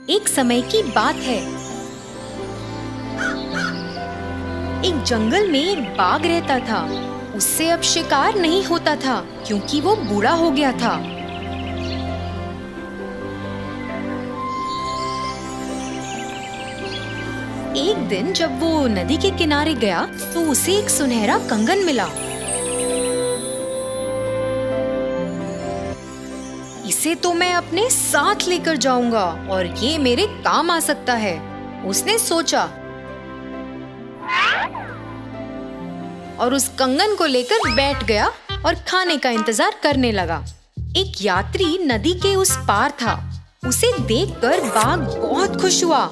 एक समय की बात है। एक जंगल में एक बाघ रहता था। उससे अब शिकार नहीं होता था क्योंकि वो बूढ़ा हो गया था। एक दिन जब वो नदी के किनारे गया तो उसे एक सुनहरा कंगन मिला। इसे तो मैं अपने साथ लेकर जाऊंगा और ये मेरे काम आ सकता है, उसने सोचा और उस कंगन को लेकर बैठ गया और खाने का इंतजार करने लगा। एक यात्री नदी के उस पार था। उसे देखकर बाघ बहुत खुश हुआ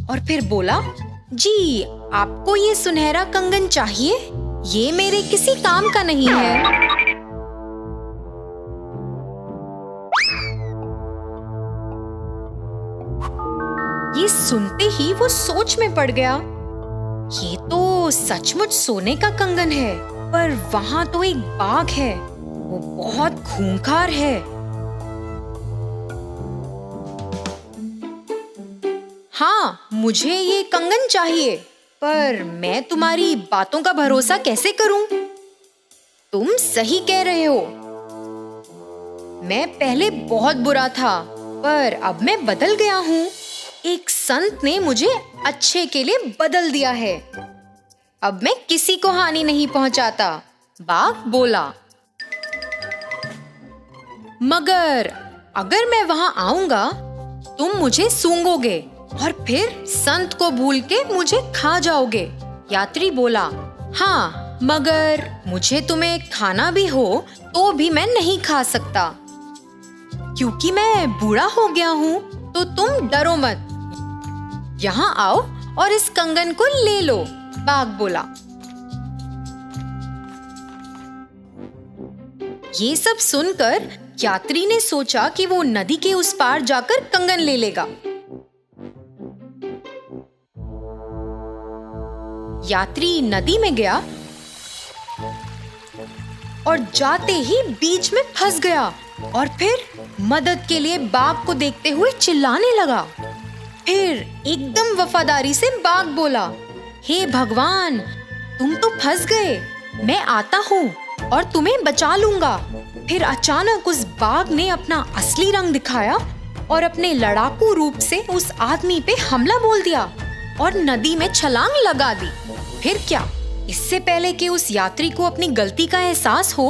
और फिर बोला, जी आपको ये सुनहरा कंगन चाहिए? ये मेरे किसी काम का नहीं है। ये सुनते ही वो सोच में पड़ गया। ये तो सचमुच सोने का कंगन है, पर वहां तो एक बाघ है, वो बहुत खूंखार है। हाँ, मुझे ये कंगन चाहिए, पर मैं तुम्हारी बातों का भरोसा कैसे करूं? तुम सही कह रहे हो। मैं पहले बहुत बुरा था, पर अब मैं बदल गया हूँ। एक संत ने मुझे अच्छे के लिए बदल दिया है। अब मैं किसी को हानि नहीं पहुंचाता, बाघ बोला। मगर अगर मैं वहां आऊंगा, तुम मुझे सूंघोगे और फिर संत को भूल के मुझे खा जाओगे। यात्री बोला, हाँ, मगर मुझे तुम्हें खाना भी हो तो भी मैं नहीं खा सकता, क्योंकि मैं बूढ़ा हो गया हूँ। तो तुम डरो मत, यहाँ आओ और इस कंगन को ले लो, बाघ बोला। ये सब सुनकर यात्री ने सोचा कि वो नदी के उस पार जाकर कंगन ले लेगा। यात्री नदी में गया और जाते ही बीच में फंस गया और फिर मदद के लिए बाघ को देखते हुए चिल्लाने लगा। फिर एकदम वफादारी से बाघ बोला, हे भगवान, तुम तो फंस गए, मैं आता हूँ और तुम्हें बचा लूंगा। फिर अचानक उस बाघ ने अपना असली रंग दिखाया और अपने लड़ाकू रूप से उस आदमी पे हमला बोल दिया और नदी में छलांग लगा दी। फिर क्या, इससे पहले कि उस यात्री को अपनी गलती का एहसास हो,